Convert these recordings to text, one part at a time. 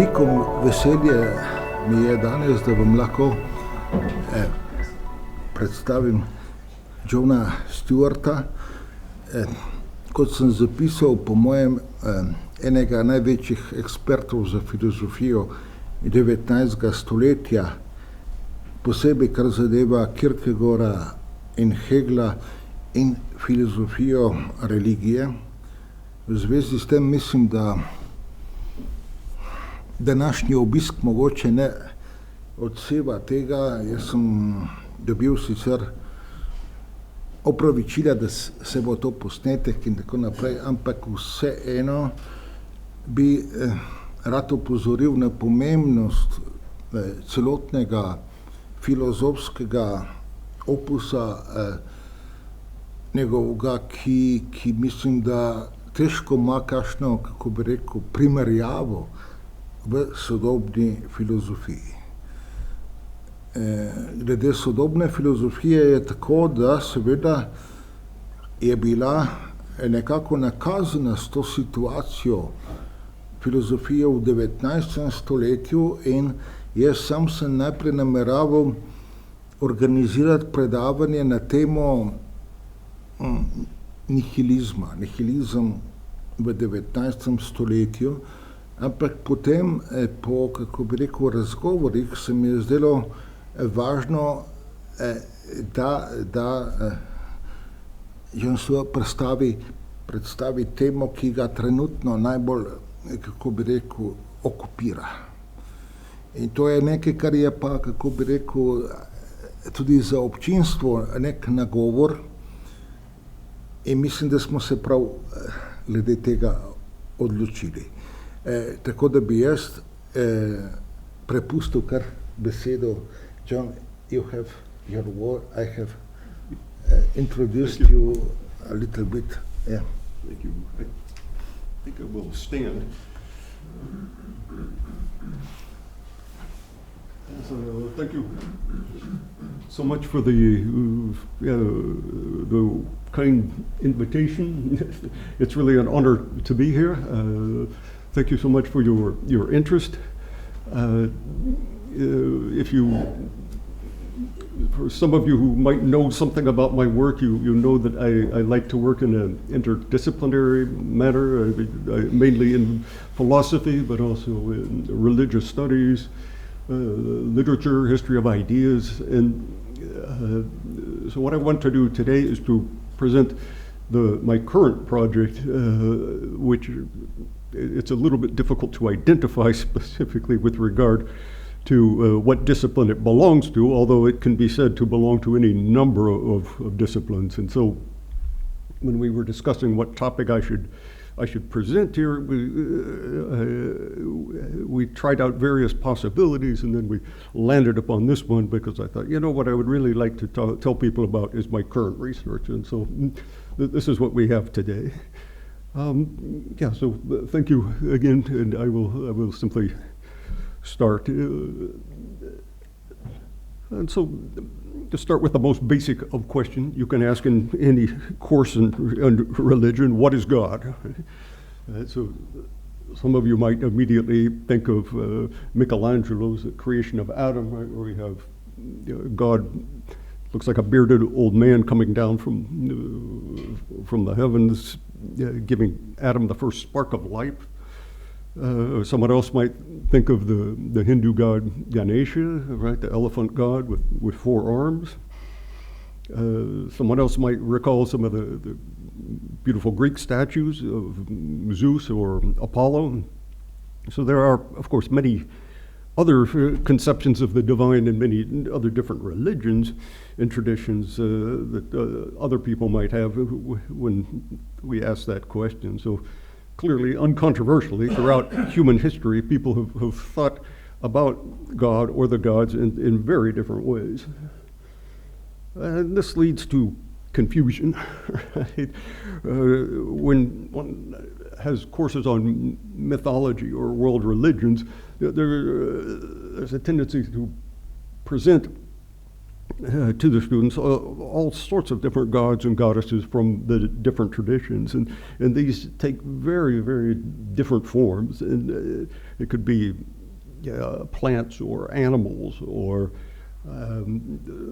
Veliko veselje mi je danes, da vam lahko predstavim Jona Stewarta. Kot sem zapisal, po mojem, enega največjih ekspertov za filozofijo 19. stoletja, posebej kar zadeva Kierkegaarda in Hegla in filozofijo religije. V zvezi s tem mislim, da današnji obisk mogoče ne odseva tega. Jaz sem dobil sicer opravičila, da se bo to posnetek in tako naprej, ampak vseeno bi rad opozoril na pomembnost celotnega filozofskega opusa njegovega, ki mislim, da težko ima kakšno, kako bi rekel, primerjavo v sodobni filozofiji. Glede sodobne filozofije je tako, da seveda je bila nekako nakazana s to situacijo filozofije v 19. stoletju in jaz sam sem najprej nameraval organizirati predavanje na temo nihilizma, nihilizem v 19. stoletju, ampak potem po, kako bi rekel, razgovorih se mi je zdelo važno, da Jon Stewart predstavi temo, ki ga trenutno najbolj, kako bi rekel, okupira. In to je nekaj, kar je pa, kako bi rekel, tudi za občinstvo nek nagovor in mislim, da smo se prav glede tega odločili. Tako da bi jaz prepustil kar besedo. Jon, you have your word. I have introduced you a little bit. Yeah. Thank you. I think I will stand. So, thank you so much for the kind invitation. It's really an honor to be here. Thank you so much for your interest. For some of you who might know something about my work, you know that I like to work in an interdisciplinary manner, mainly in philosophy, but also in religious studies, literature, history of ideas. And so what I want to do today is to present my current project, which it's a little bit difficult to identify specifically with regard to what discipline it belongs to, although it can be said to belong to any number of disciplines. And so when we were discussing what topic I should present here, we tried out various possibilities, and then we landed upon this one because I thought, what I would really like to tell people about is my current research. And so this is what we have today. So thank you again, and I will simply start. And so to start with the most basic of question you can ask in any course in religion: what is God? So some of you might immediately think of Michelangelo's The Creation of Adam, right, where we have God looks like a bearded old man coming down from the heavens, giving Adam the first spark of life. Someone else might think of the Hindu god Ganesha, right, the elephant god with 4 arms. Someone else might recall some of the beautiful Greek statues of Zeus or Apollo. So there are, of course, many other conceptions of the divine in many other different religions and traditions that other people might have when we ask that question. So clearly, uncontroversially, throughout human history, people have thought about God or the gods in very different ways. And this leads to confusion, right? When one has courses on mythology or world religions, there's a tendency to present to the students all sorts of different gods and goddesses from the different traditions, and these take very, very different forms, and it could be plants or animals or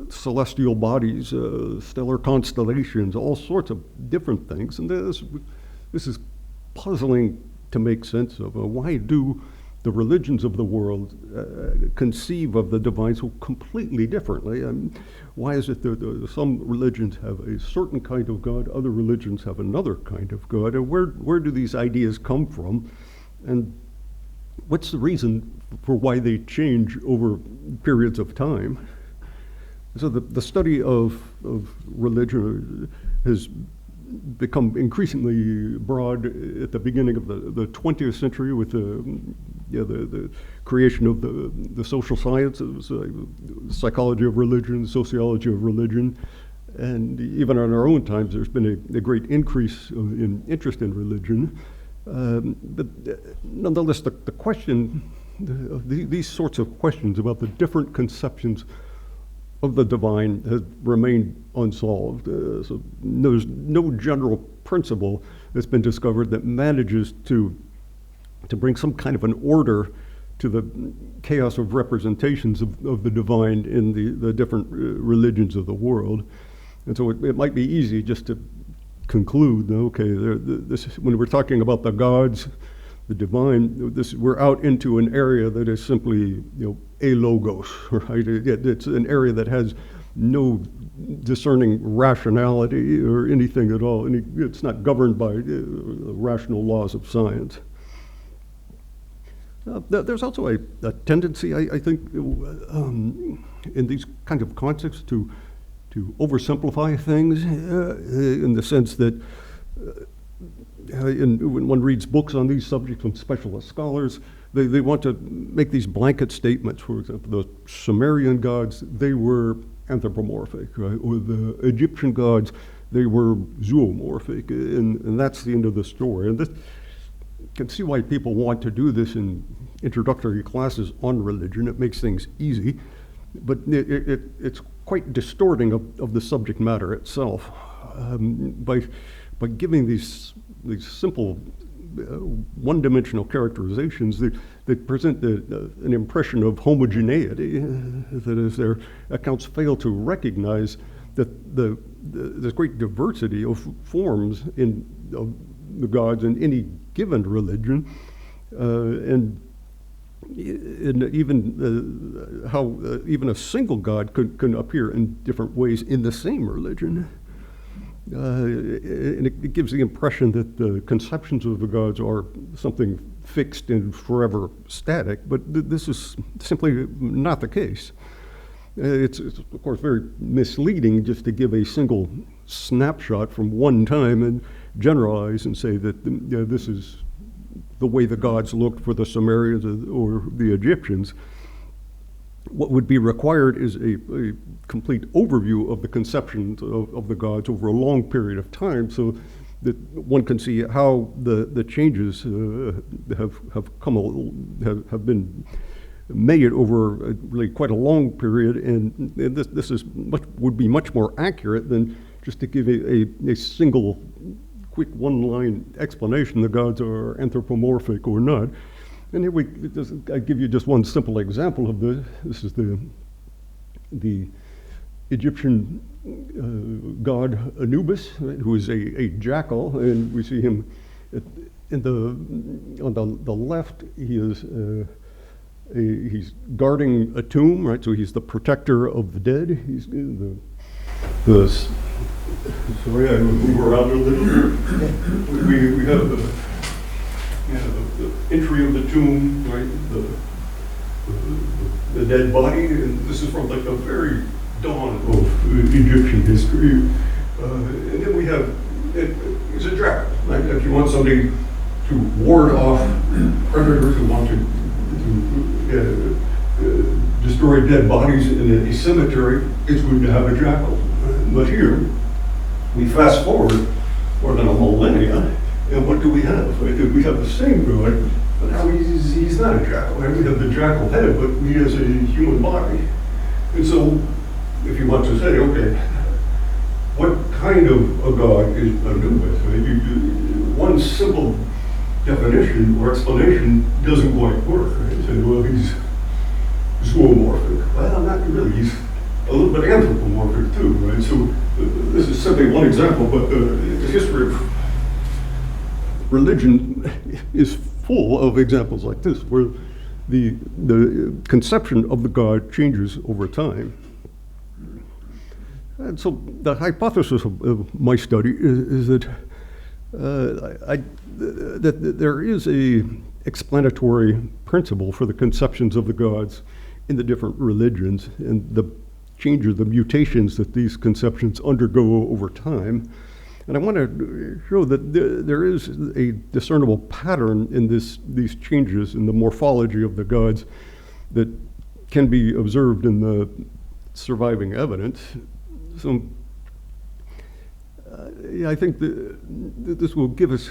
celestial bodies, stellar constellations, all sorts of different things, and this is puzzling to make sense of. Why do the religions of the world conceive of the divine so completely differently? Why is it that some religions have a certain kind of God, other religions have another kind of God, and where do these ideas come from, and what's the reason for why they change over periods of time? So the study of religion has become increasingly broad at the beginning of the 20th century with the creation of the social sciences, psychology of religion, sociology of religion, and even in our own times there's been a great increase in interest in religion. But nonetheless, the question, these sorts of questions about the different conceptions of the divine has remained unsolved. So there's no general principle that's been discovered that manages to bring some kind of an order to the chaos of representations of the divine in the different religions of the world. And so it might be easy just to conclude, okay, when we're talking about the gods, the divine, we're out into an area that is simply, a logos, right? It's an area that has no discerning rationality or anything at all. It's not governed by rational laws of science. There's also a tendency, I think, in these kind of contexts to oversimplify things in the sense that when one reads books on these subjects from specialist scholars, they want to make these blanket statements. For example, the Sumerian gods, they were anthropomorphic, right? Or the Egyptian gods, they were zoomorphic, and that's the end of the story. And this, you can see why people want to do this in introductory classes on religion. It makes things easy, but it's quite distorting of the subject matter itself. By giving these simple one-dimensional characterizations, they present an impression of homogeneity. That is, their accounts fail to recognize that there's great diversity of forms of the gods in any given religion, and even how even a single god can appear in different ways in the same religion. And it gives the impression that the conceptions of the gods are something fixed and forever static, but this is simply not the case. It's of course very misleading just to give a single snapshot from one time and generalize and say that this is the way the gods looked for the Sumerians or the Egyptians. What would be required is a complete overview of the conceptions of the gods over a long period of time, so that one can see how the changes have been made over really quite a long period, and this would be much more accurate than just to give a single quick one-line explanation: the gods are anthropomorphic or not. And here I give you just one simple example of this. This is the Egyptian god Anubis, right, who is a jackal, and we see him on the left. He's guarding a tomb, right? So he's the protector of the dead. He's sorry, I move around a little. We have the entry of the tomb, right? The dead body, and this is from like the very dawn of Egyptian history. And then we have, it's a jackal. Right? If you want somebody to ward off predators who want to destroy dead bodies in a cemetery, it's good to have a jackal. But here, we fast forward more than a millennia, and what do we have? Right? We have the same god, but now he's not a jackal. Right? We have the jackal head, but he has a human body. And so if you want to say, okay, what kind of a God is Anubis? One simple definition or explanation doesn't quite work. Right? You say, well, he's zoomorphic. Well, not really. He's a little bit anthropomorphic too, right? So this is simply one example, but the history of religion is full of examples like this, where the conception of the God changes over time. And so the hypothesis of my study is that that there is a explanatory principle for the conceptions of the gods in the different religions, and the changes, the mutations that these conceptions undergo over time. And I want to show that there is a discernible pattern in these changes in the morphology of the gods that can be observed in the surviving evidence. So I think that this will give us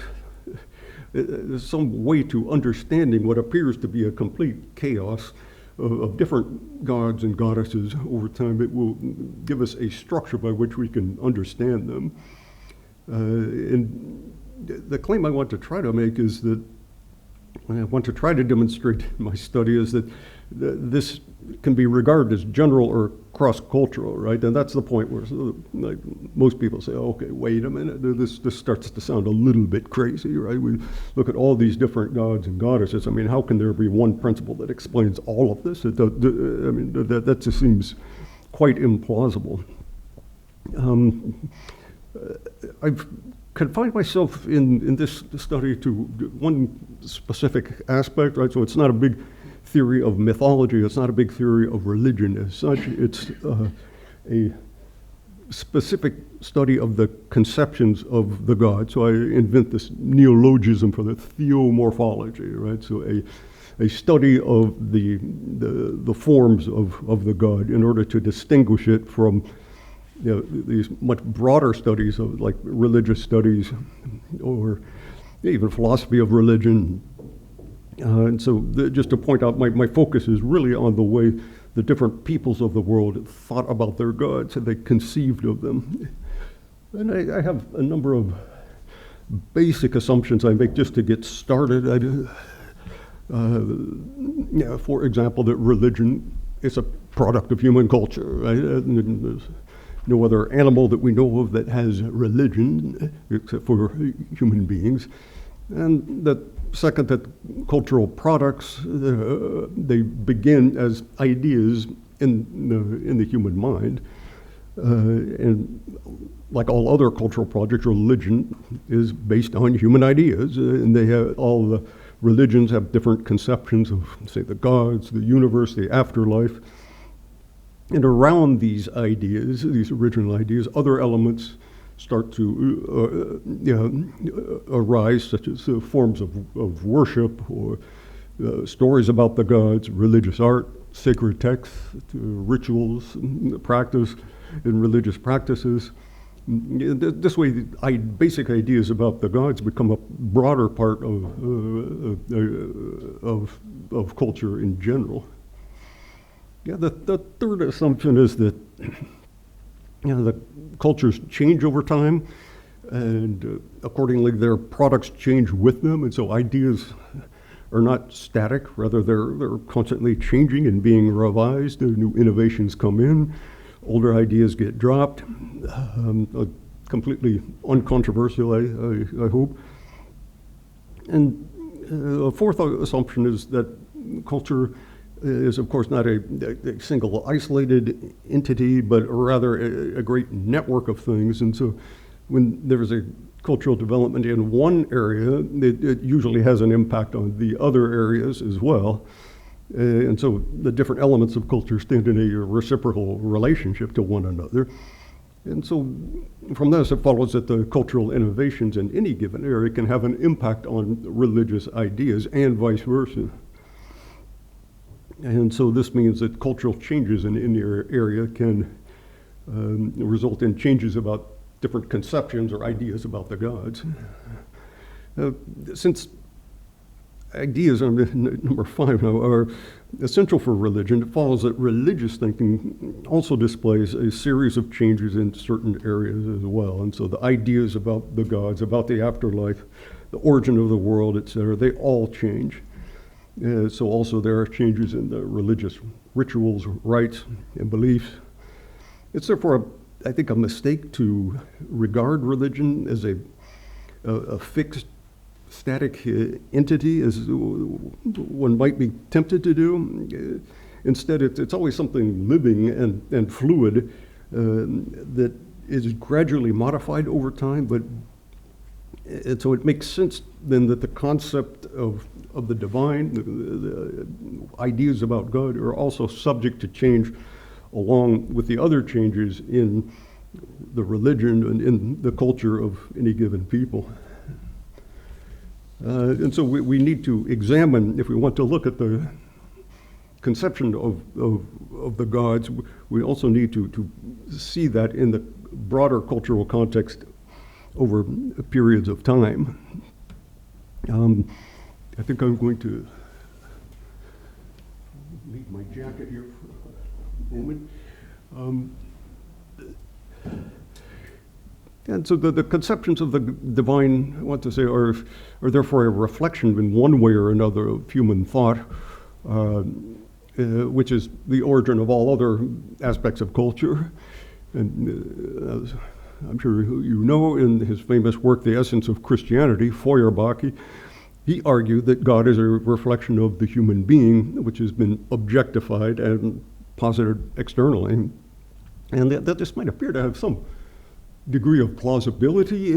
some way to understanding what appears to be a complete chaos of different gods and goddesses over time. It will give us a structure by which we can understand them. And the claim I want to try to make is that, I want to try to demonstrate in my study, is that this can be regarded as general or cross-cultural, right? And that's the point where, like, most people say, oh, okay, wait a minute, this starts to sound a little bit crazy, right? We look at all these different gods and goddesses. I mean, how can there be one principle that explains all of this? I mean, that just seems quite implausible. I've confined myself in this study to one specific aspect, right? So it's not a big theory of mythology, it's not a big theory of religion as such, it's a specific study of the conceptions of the God. So I invent this neologism for the theomorphology, right? So a study of the forms of the God in order to distinguish it from these much broader studies of, like, religious studies or even philosophy of religion. And so just to point out, my focus is really on the way the different peoples of the world thought about their gods and they conceived of them. And I have a number of basic assumptions I make just to get started. For example, that religion is a product of human culture, right? And there's no other animal that we know of that has religion except for human beings. And that second, that cultural products, they begin as ideas in the human mind. And like all other cultural projects, religion is based on human ideas, and all the religions have different conceptions of, say, the gods, the universe, the afterlife. And around these ideas, these original ideas, other elements start to arise, such as forms of worship or stories about the gods, religious art, sacred texts, rituals, practice in religious practices. This way, basic ideas about the gods become a broader part of culture in general. Yeah, the third assumption is that the cultures change over time, and accordingly their products change with them, and so ideas are not static, rather they're constantly changing and being revised. New innovations come in, older ideas get dropped, completely uncontroversial, I hope. And a fourth assumption is that culture is, of course, not a single isolated entity, but rather a great network of things. And so when there's a cultural development in one area, it usually has an impact on the other areas as well. And so the different elements of culture stand in a reciprocal relationship to one another. And so from this, it follows that the cultural innovations in any given area can have an impact on religious ideas and vice versa. And so this means that cultural changes in any area can result in changes about different conceptions or ideas about the gods. Since ideas, number 5 now, are essential for religion. It follows that religious thinking also displays a series of changes in certain areas as well. And so the ideas about the gods, about the afterlife, the origin of the world, etc., they all change. So also there are changes in the religious rituals, rites, and beliefs. It's therefore, I think, a mistake to regard religion as a fixed, static entity, as one might be tempted to do. Instead, it's always something living and fluid that is gradually modified over time, and so it makes sense then that the concept of the divine, the ideas about God, are also subject to change along with the other changes in the religion and in the culture of any given people. And so we need to examine, if we want to look at the conception of the gods, we also need to see that in the broader cultural context over periods of time. I think I'm going to leave my jacket here for a moment. And so the conceptions of the divine, I want to say, are therefore a reflection in one way or another of human thought, which is the origin of all other aspects of culture. And as I'm sure you know, in his famous work, The Essence of Christianity, Feuerbach, he argued that God is a reflection of the human being, which has been objectified and posited externally. And that this might appear to have some degree of plausibility,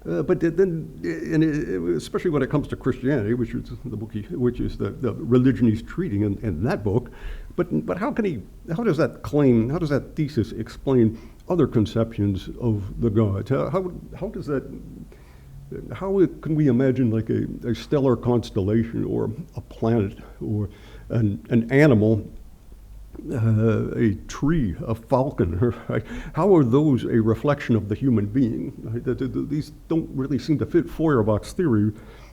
but then, especially when it comes to Christianity, which is the book, which is the religion he's treating in that book. But how does that thesis explain other conceptions of the gods? How can we imagine like a stellar constellation or a planet or an animal, a tree, a falcon, right? How are those a reflection of the human being? Right? These don't really seem to fit Feuerbach's theory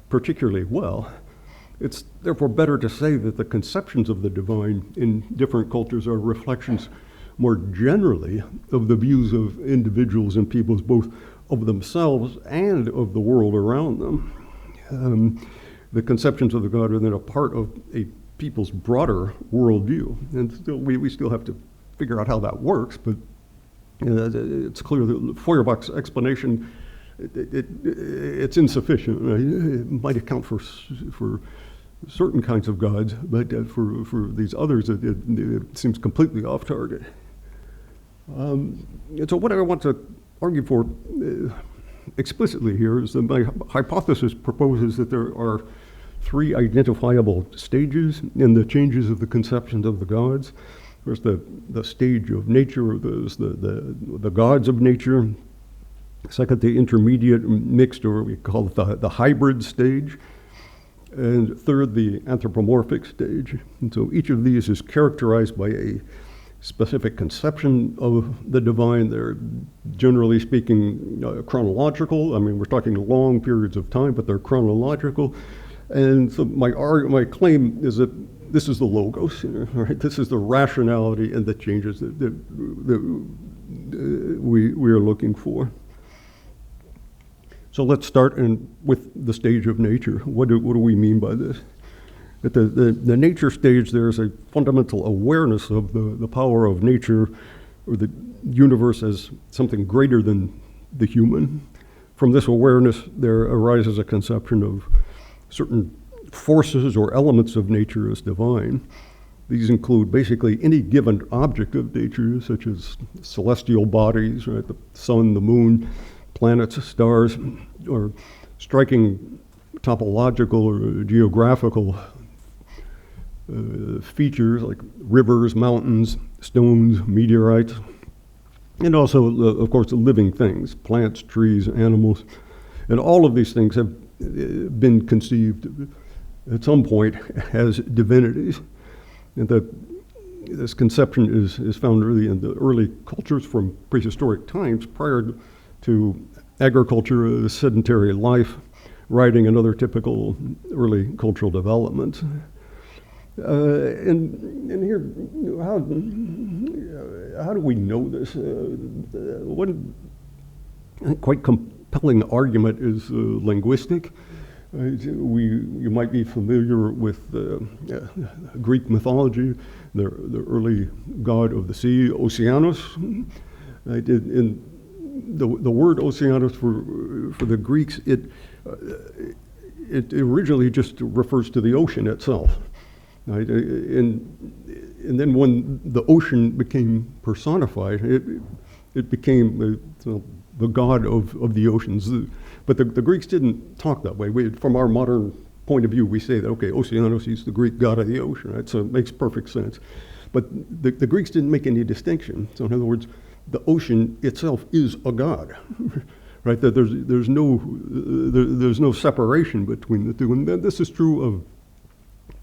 particularly well. It's therefore better to say that the conceptions of the divine in different cultures are reflections more generally of the views of individuals and peoples, both of themselves and of the world around them. The conceptions of the god are then a part of a people's broader worldview, and still we still have to figure out how that works. But it's clear that Feuerbach's explanation it's insufficient. Right? It might account for certain kinds of gods, but for these others, it seems completely off target. And so, what I want to argue for explicitly here is that my hypothesis proposes that there are 3 identifiable stages in the changes of the conceptions of the gods. There's the stage of nature, there's the gods of nature. Second, the intermediate mixed, or we call it the hybrid stage. And third, the anthropomorphic stage. And so each of these is characterized by a specific conception of the divine. They're generally speaking chronological. I mean, we're talking long periods of time, but they're chronological. And so my claim is that this is the logos, right? This is the rationality and the changes that we are looking for. So let's start with the stage of nature. What do we mean by this? At the nature stage, there's a fundamental awareness of the power of nature or the universe as something greater than the human. From this awareness, there arises a conception of certain forces or elements of nature as divine. These include basically any given object of nature, such as celestial bodies, right? The sun, the moon, planets, stars, or striking topological or geographical features like rivers, mountains, stones, meteorites, and also, of course, living things, plants, trees, animals. And all of these things have been conceived at some point as divinities. And this conception is found really in the early cultures from prehistoric times prior to agriculture, sedentary life, writing and other typical early cultural developments. And here, how do we know this? One quite compelling argument is linguistic. You might be familiar with Greek mythology, the early god of the sea, Oceanus. And the word Oceanus for the Greeks, it originally just refers to the ocean itself. Right? And then when the ocean became personified, it became the god of the oceans. But the Greeks didn't talk that way. From our modern point of view, we say that, okay, Oceanus, he's the Greek god of the ocean, right? So it makes perfect sense. But the Greeks didn't make any distinction. So in other words, the ocean itself is a god, right? That there's no separation between the two. And this is true of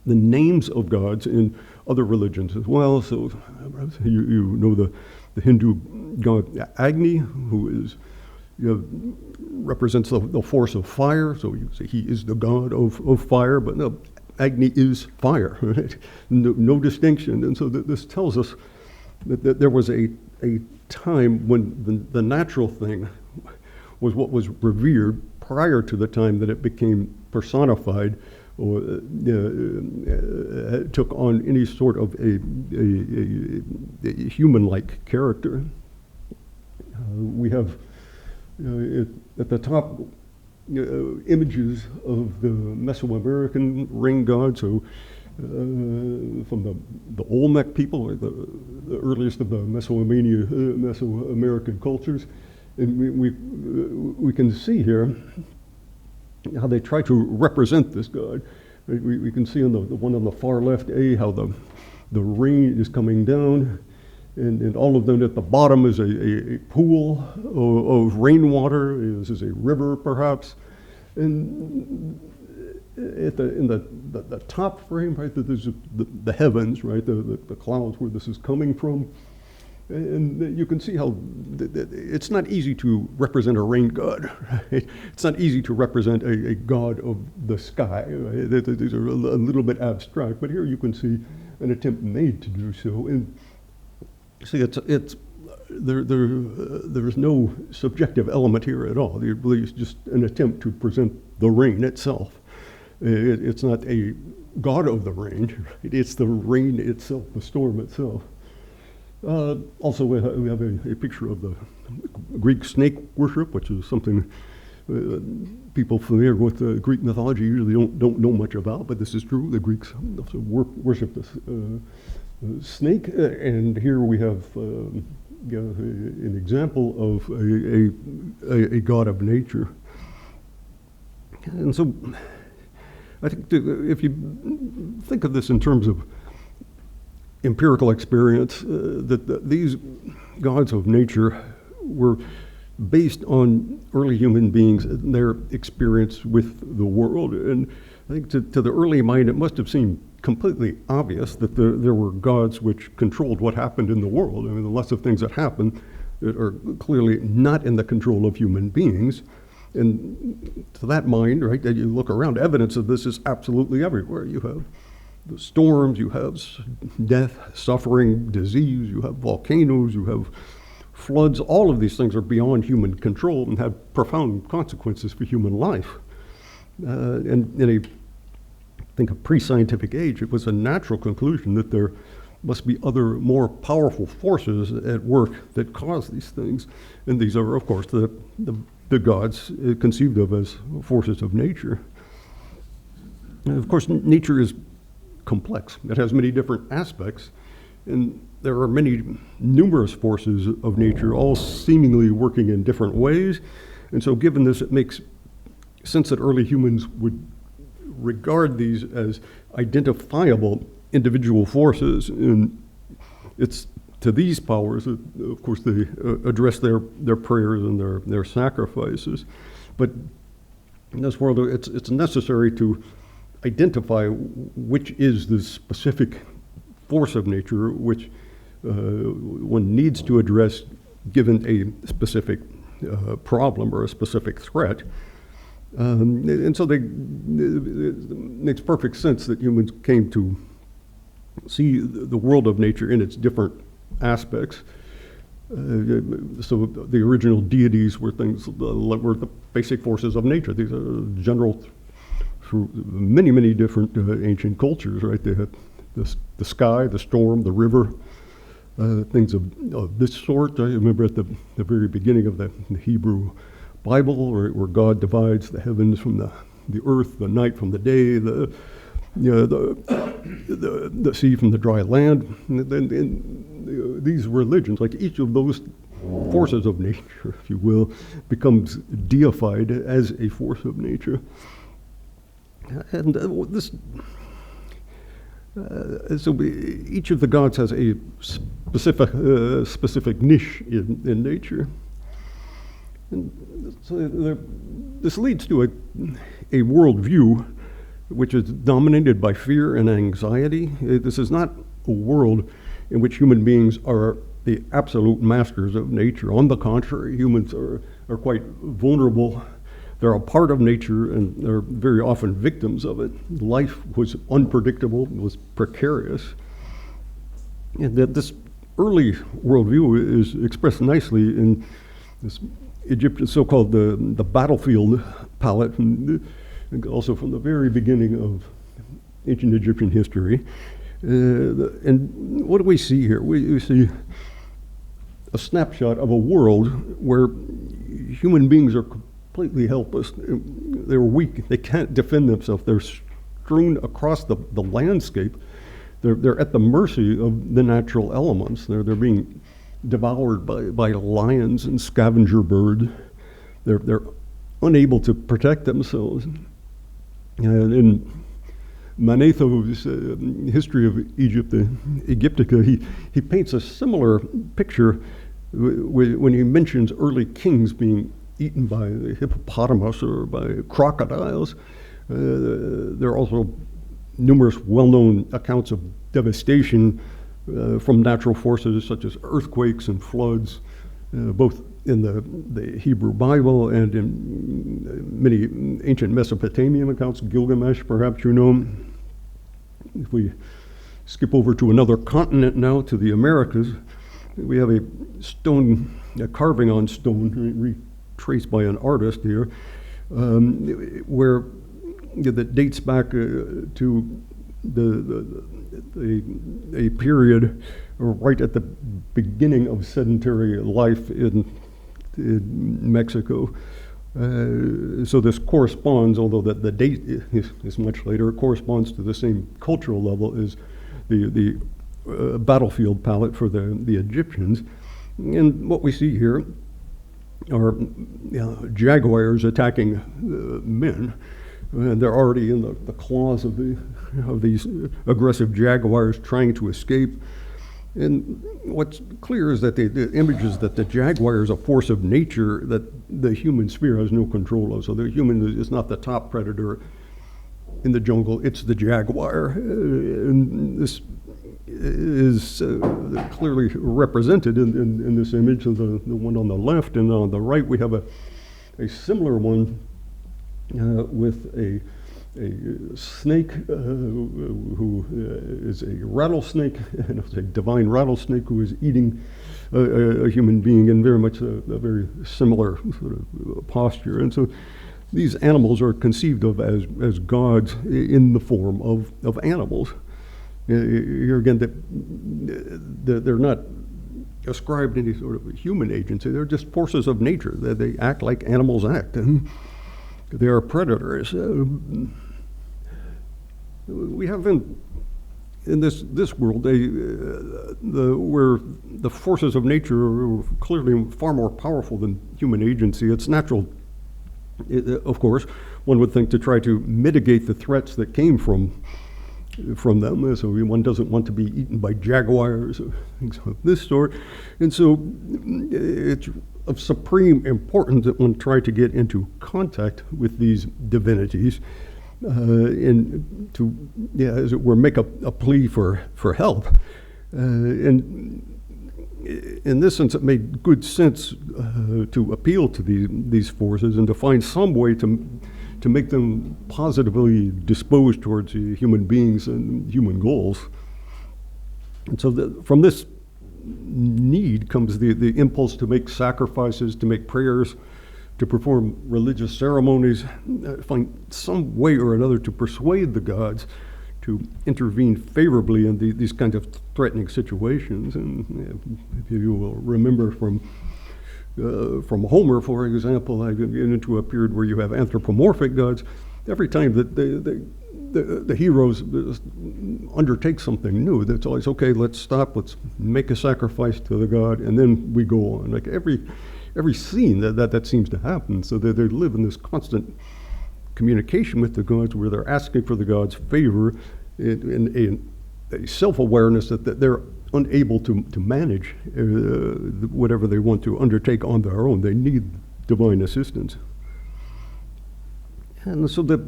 the names of gods in other religions as well. So you know the Hindu god Agni, who is represents the force of fire. So you say he is the god of fire, but no, Agni is fire. Right? No distinction. And so this tells us that there was a time when the natural thing was what was revered prior to the time that it became personified or took on any sort of a human-like character. We have at the top images of the Mesoamerican rain god, so from the Olmec people, the earliest of the Mesoamerican cultures. And we can see here how they try to represent this god. We can see on the one on the far left, how the rain is coming down, and all of them at the bottom is a pool of rainwater. This is a river, perhaps. And in the top frame, right, there's the heavens, right, the clouds where this is coming from. And you can see how it's not easy to represent a rain god. Right? It's not easy to represent a god of the sky. Right? These are a little bit abstract, but here you can see an attempt made to do so. And see, there's no subjective element here at all. It's just an attempt to present the rain itself. It's not a god of the rain. Right? It's the rain itself, the storm itself. Also, we have a picture of the Greek snake worship, which is something people familiar with Greek mythology usually don't know much about, but this is true. The Greeks also worship this snake, and here we have an example of a god of nature. And so, I think if you think of this in terms of empirical experience, that these gods of nature were based on early human beings and their experience with the world. And I think to the early mind, it must have seemed completely obvious that there were gods which controlled what happened in the world. I mean, the lots of things that happen that are clearly not in the control of human beings. And to that mind, right, that you look around, evidence of this is absolutely everywhere. You have the storms, you have death, suffering, disease, you have volcanoes, you have floods. All of these things are beyond human control and have profound consequences for human life. And in a pre-scientific age, it was a natural conclusion that there must be other more powerful forces at work that cause these things. And these are, of course, the gods conceived of as forces of nature. And of course, nature is complex. It has many different aspects, and there are numerous forces of nature, all seemingly working in different ways. And so given this, it makes sense that early humans would regard these as identifiable individual forces, and it's to these powers that, of course, they address their prayers and their sacrifices. But in this world, it's necessary to identify which is the specific force of nature which one needs to address given a specific problem or a specific threat. And so it makes perfect sense that humans came to see the world of nature in its different aspects. So the original deities were were the basic forces of nature. These are general through many, many different ancient cultures, right? They had the sky, the storm, the river, things of this sort. I remember at the very beginning of the Hebrew Bible, where God divides the heavens from the earth, the night from the day, the sea from the dry land. And these religions, like each of those forces of nature, if you will, becomes deified as a force of nature. And so each of the gods has a specific niche in nature. And so this leads to a worldview which is dominated by fear and anxiety. This is not a world in which human beings are the absolute masters of nature. On the contrary, humans are quite vulnerable. They're a part of nature, and they're very often victims of it. Life was unpredictable, was precarious. And that this early worldview is expressed nicely in this Egyptian, so-called the battlefield palette, and also from the very beginning of ancient Egyptian history. And what do we see here? We see a snapshot of a world where human beings are completely helpless. They're weak. They can't defend themselves. They're strewn across the landscape. They're at the mercy of the natural elements. They're being devoured by lions and scavenger birds. They're unable to protect themselves. And in Manetho's History of Egypt, Egyptica, he paints a similar picture when he mentions early kings being eaten by the hippopotamus or by crocodiles. There are also numerous well-known accounts of devastation from natural forces such as earthquakes and floods, both in the Hebrew Bible and in many ancient Mesopotamian accounts. Gilgamesh, perhaps you know. If we skip over to another continent now, to the Americas, we have a carving on stone retraced by an artist here, that dates back to a period right at the beginning of sedentary life in Mexico. So this corresponds, although the date is much later, it corresponds to the same cultural level as the battlefield palette for the Egyptians. And what we see here are jaguars attacking men. And they're already in the claws of these aggressive jaguars trying to escape. And what's clear is that the image is that the jaguar is a force of nature that the human sphere has no control of. So the human is not the top predator in the jungle, it's the jaguar. And this is clearly represented in this image of the one on the left. And on the right we have a similar one with a snake who is a rattlesnake, and it's a divine rattlesnake who is eating a human being in very much a very similar sort of posture. And so these animals are conceived of as gods in the form of animals. Here again, they're not ascribed any sort of human agency. They're just forces of nature. They act like animals act. And they are predators. We have in this world where the forces of nature are clearly far more powerful than human agency. It's natural, of course, one would think, to try to mitigate the threats that came from them. So one doesn't want to be eaten by jaguars or things of this sort. And so it's of supreme importance that one try to get into contact with these divinities and to, as it were, make a plea for help. And in this sense, it made good sense to appeal to these forces and to find some way to to make them positively disposed towards human beings and human goals. And so from this need comes the impulse to make sacrifices, to make prayers, to perform religious ceremonies, find some way or another to persuade the gods to intervene favorably in these kinds of threatening situations. And if you will remember from Homer, for example, I get into a period where you have anthropomorphic gods. Every time that the heroes undertake something new, that's always, okay, let's stop, let's make a sacrifice to the god, and then we go on. Like every scene that seems to happen, so they live in this constant communication with the gods where they're asking for the gods' favor in a self-awareness that they're unable to manage whatever they want to undertake on their own. They need divine assistance. And so the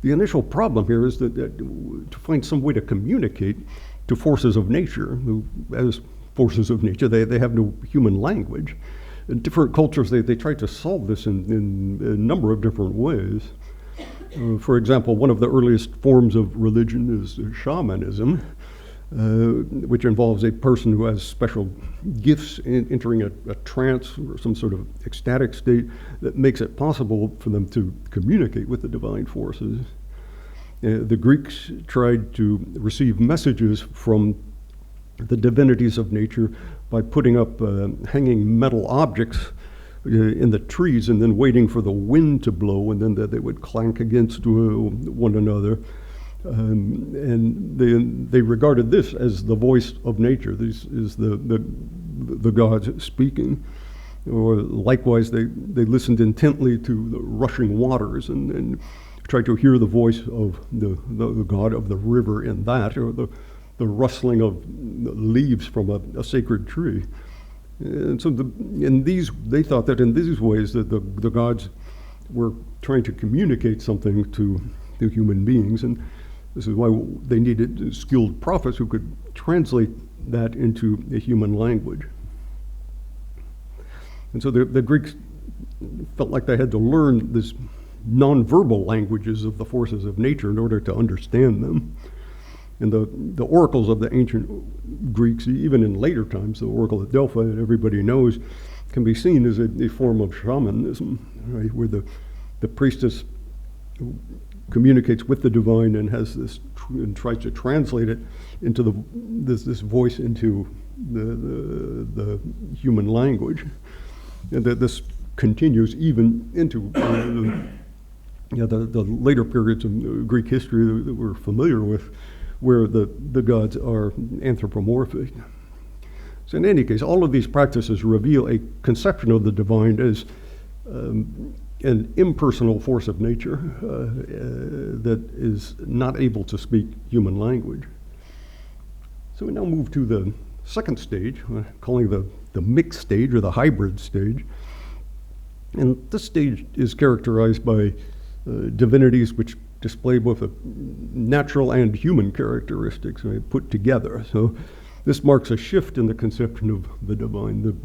initial problem here is that to find some way to communicate to forces of nature, who, as forces of nature, they have no human language. In different cultures, they try to solve this in a number of different ways. For example, one of the earliest forms of religion is shamanism, which involves a person who has special gifts in entering a trance or some sort of ecstatic state that makes it possible for them to communicate with the divine forces. The Greeks tried to receive messages from the divinities of nature by putting up hanging metal objects in the trees and then waiting for the wind to blow, and then they would clank against one another. And they regarded this as the voice of nature. This is the gods speaking. Or likewise, they listened intently to the rushing waters and tried to hear the voice of the god of the river in that, or the rustling of leaves from a sacred tree. And so they thought that in these ways that the gods were trying to communicate something to human beings, and this is why they needed skilled prophets who could translate that into a human language. And so the Greeks felt like they had to learn this nonverbal languages of the forces of nature in order to understand them. And the oracles of the ancient Greeks, even in later times, the oracle at Delphi that everybody knows, can be seen as a form of shamanism, right, where the priestess communicates with the divine and has this and tries to translate it into this voice into the human language, and that this continues even into the later periods of Greek history that we're familiar with, where the gods are anthropomorphic. So in any case, all of these practices reveal a conception of the divine as an impersonal force of nature that is not able to speak human language. So we now move to the second stage, calling the mixed stage or the hybrid stage. And this stage is characterized by divinities which display both natural and human characteristics, right, put together. So this marks a shift in the conception of the divine. The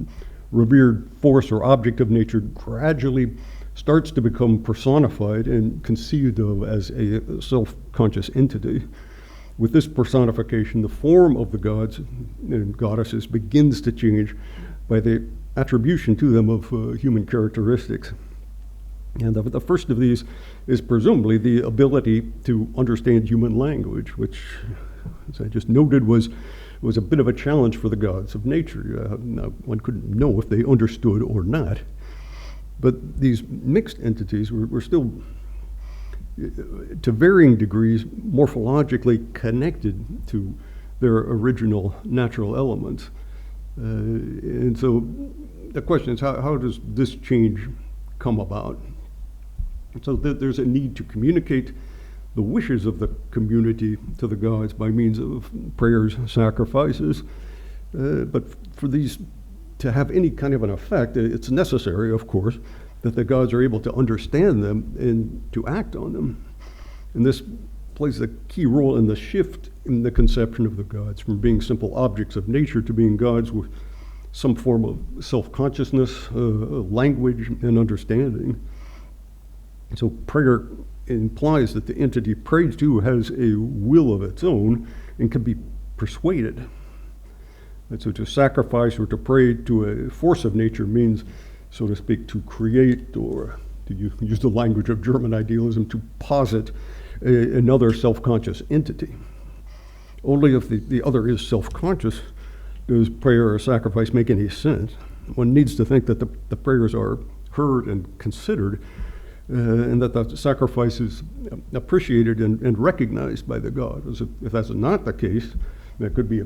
revered force or object of nature gradually starts to become personified and conceived of as a self-conscious entity. With this personification, the form of the gods and goddesses begins to change by the attribution to them of human characteristics. And the first of these is presumably the ability to understand human language, which, as I just noted, was a bit of a challenge for the gods of nature. One couldn't know if they understood or not. But these mixed entities were still, to varying degrees, morphologically connected to their original natural elements. And so the question is, how does this change come about? So there's a need to communicate the wishes of the community to the gods by means of prayers, sacrifices. But for these to have any kind of an effect, it's necessary, of course, that the gods are able to understand them and to act on them. And this plays a key role in the shift in the conception of the gods from being simple objects of nature to being gods with some form of self-consciousness, language, and understanding. So prayer implies that the entity prayed to has a will of its own and can be persuaded. And so to sacrifice or to pray to a force of nature means, so to speak, to create, or to use the language of German idealism, to posit another self-conscious entity. Only if the other is self-conscious does prayer or sacrifice make any sense. One needs to think that the prayers are heard and considered, and that the sacrifice is appreciated and recognized by the god. As if that's not the case, that could be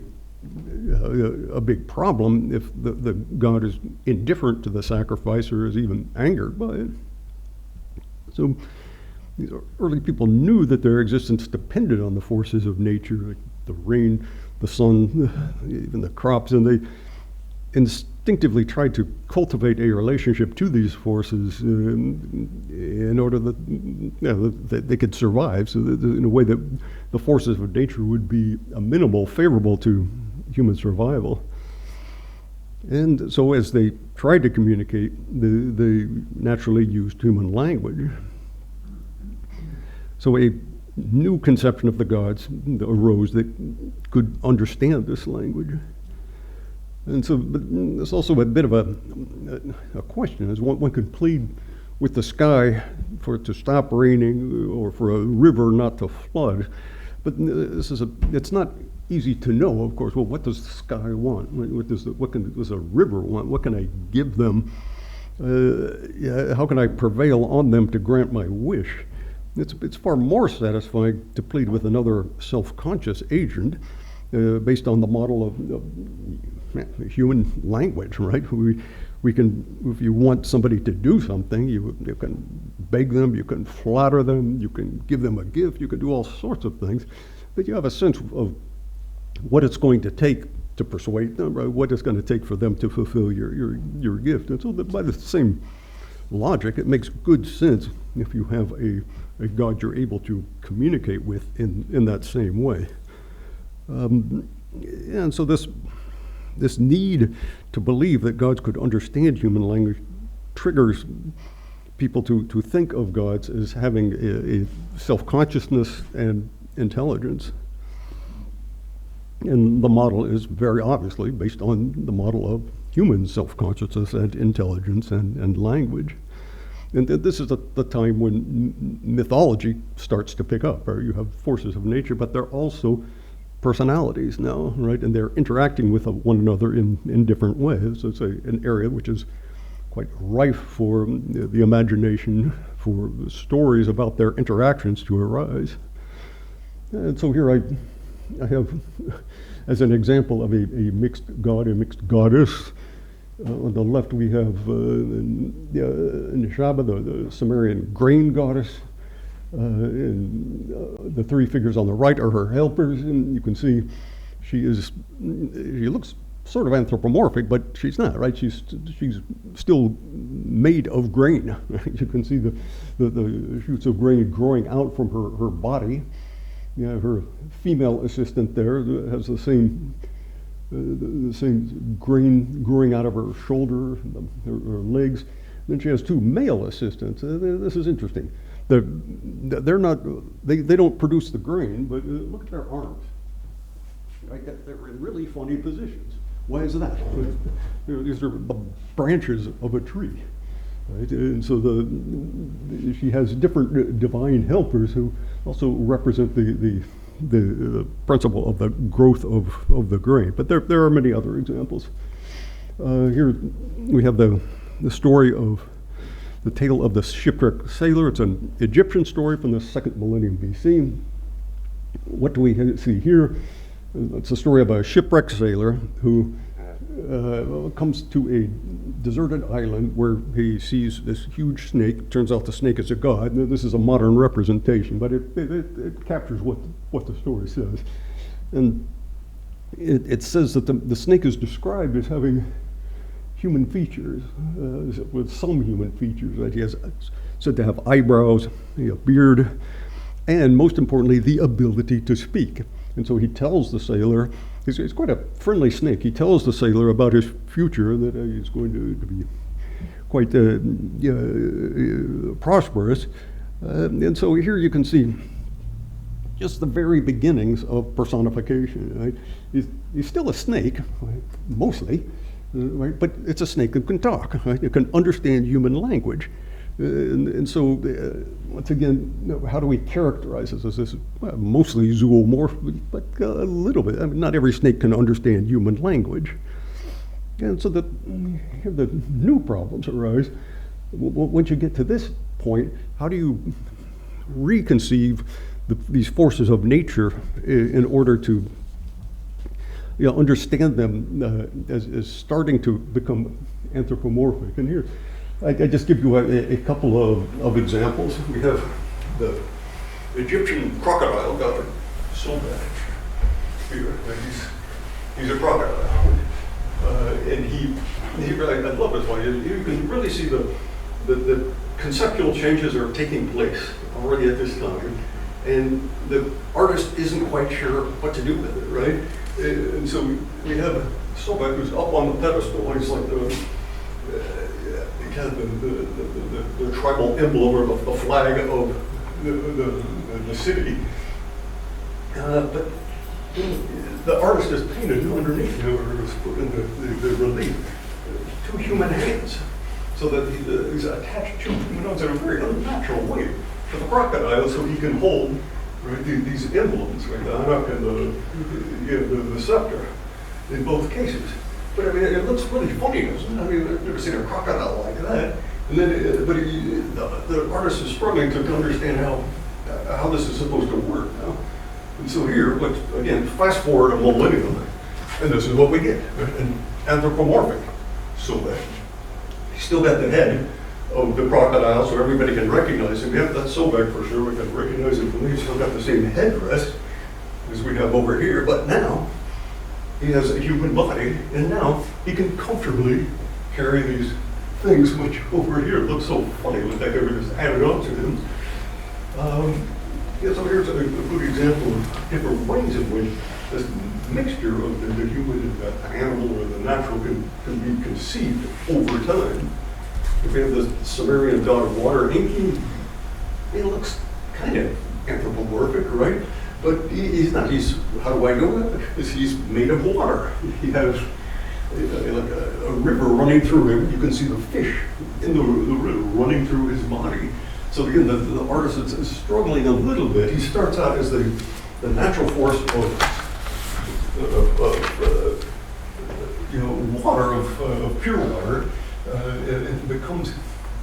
a big problem if the god is indifferent to the sacrifice or is even angered by it. So these early people knew that their existence depended on the forces of nature, like the rain, the sun, even the crops, and they instinctively tried to cultivate a relationship to these forces in order that they could survive, so that in a way that the forces of nature would be amenable, favorable to human survival. And so as they tried to communicate, they naturally used human language. So a new conception of the gods arose that could understand this language. And so there's also a bit of a question, as one could plead with the sky for it to stop raining or for a river not to flood. But it's not easy to know, of course. Well, what does the sky want? What does a river want? What can I give them? How can I prevail on them to grant my wish? It's far more satisfying to plead with another self-conscious agent based on the model of human language, right? We can, if you want somebody to do something, you can beg them, you can flatter them, you can give them a gift, you can do all sorts of things, but you have a sense of what it's going to take to persuade them, right? What it's going to take for them to fulfill your gift. And so by the same logic, it makes good sense if you have a God you're able to communicate with in that same way. And so this need to believe that gods could understand human language triggers people to think of gods as having a self-consciousness and intelligence. And the model is very obviously based on the model of human self-consciousness and intelligence and language. And this is the time when mythology starts to pick up, or you have forces of nature, but they're also personalities now, right? And they're interacting with one another in different ways. So it's an area which is quite rife for the imagination, for stories about their interactions to arise. And so here I have, as an example of a mixed god, a mixed goddess. On the left we have Nishaba, the Sumerian grain goddess. And the three figures on the right are her helpers, and you can see she looks sort of anthropomorphic, but she's not, right? She's still made of grain. You can see the shoots of grain growing out from her body. Her female assistant there has the same grain growing out of her shoulder, her legs. Then she has two male assistants. This is interesting. They don't produce the grain, but look at their arms. Right? They're in really funny positions. Why is that? These are the branches of a tree. Right? And so she has different divine helpers who also represent the principle of the growth of the grain. But there are many other examples. Here we have the story of the tale of the shipwrecked sailor. It's an Egyptian story from the 2nd millennium BC. What do we see here? It's a story of a shipwrecked sailor who comes to a deserted island where he sees this huge snake. Turns out the snake is a god. Now, this is a modern representation, but it captures what the story says. And it says that the snake is described as having human features, with some human features. Right? He has said to have eyebrows, a beard, and most importantly, the ability to speak. And so he tells the sailor, he's quite a friendly snake, he tells the sailor about his future, that he's going to be quite prosperous, And so here you can see just the very beginnings of personification. Right? He's still a snake, right? Mostly, right? But it's a snake that can talk. Right? It can understand human language. And so, once again, how do we characterize this as this mostly zoomorphic, but a little bit? I mean, not every snake can understand human language. And so the new problems arise. Once you get to this point, how do you reconceive these forces of nature in order to understand them as starting to become anthropomorphic? And here, I just give you a couple of examples. We have the Egyptian crocodile god Sobek here. He's a crocodile, and he really, I love this one. You can really see the conceptual changes are taking place already at this time, and the artist isn't quite sure what to do with it, right? And so we have Sobek who's up on the pedestal. He's like the tribal emblem or the flag of the city. But the artist has painted underneath, or has put in the relief, two human hands, so that he's attached two human hands in a very unnatural way to the crocodile, so he can hold, right, these emblems, right, the anak and the scepter, in both cases. But I mean, it looks really funny, doesn't it? I mean, I've never seen a crocodile like that. And then, the artist is struggling to understand how this is supposed to work now. And so here, let's again fast forward a millennium, and this is what we get: an anthropomorphic Sobek. He's still got the head of the crocodile, so everybody can recognize him. Yep, that's Sobek for sure. We can recognize him from here. He's still got the same headdress as we have over here, but now he has a human body, and now he can comfortably carry these things, which over here look so funny, like they could just added on to him. So here's a good example of different ways in which this mixture of the human and the animal or the natural can be conceived over time. If we have the Sumerian god of water, Enki, it looks kind of anthropomorphic, right? But he's not. How do I know that? Because he's made of water. He has like a river running through him. You can see the fish in the river running through his body. So again, the artist is struggling a little bit. He starts out as the natural force of water, of pure water, and becomes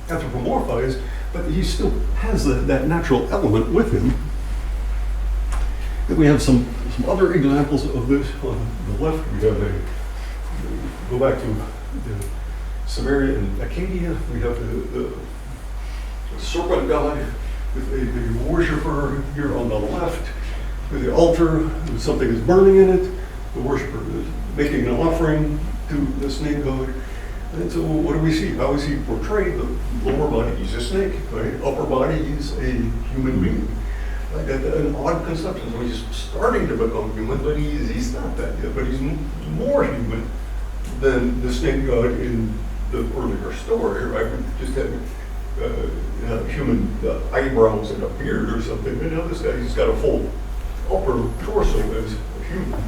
anthropomorphized, but he still has that natural element with him. And we have some other examples of this. On the left, we have go back to the Samaria and Acadia. We have the serpent god with a worshiper here on the left, with the altar, something is burning in it. The worshiper is making an offering to the snake god. And so what do we see? How is he portrayed? The lower body, he's a snake, right? Upper body, he's a human being. Like an odd conception. So he's starting to become human, but he's not that yet. But he's more human than the snake god in the earlier story, right? We just had human eyebrows and a beard or something. And now this guy, he's got a full upper torso as a human.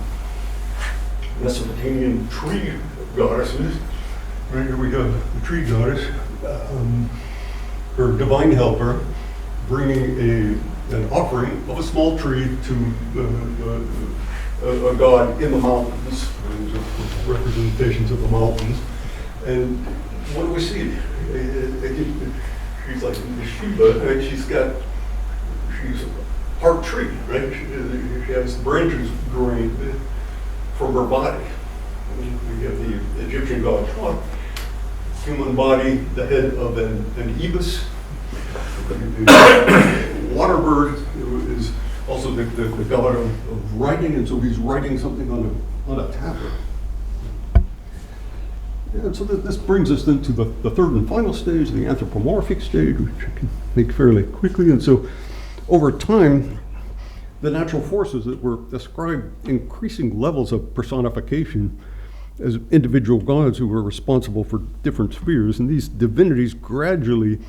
Mesopotamian tree goddesses. Right here we have the tree goddess, her divine helper, bringing an offering of a small tree to a god in the mountains. Representations of the mountains. And what do we see? She's like Shiva, right? She's a hard tree, right? She has branches growing from her body. We have the Egyptian god Thoth, human body, the head of an ibis. The water bird is also the god of writing, and so he's writing something on a tablet. And so this brings us then to the third and final stage, the anthropomorphic stage, which I can make fairly quickly. And so over time, the natural forces that were ascribed increasing levels of personification as individual gods who were responsible for different spheres, and these divinities gradually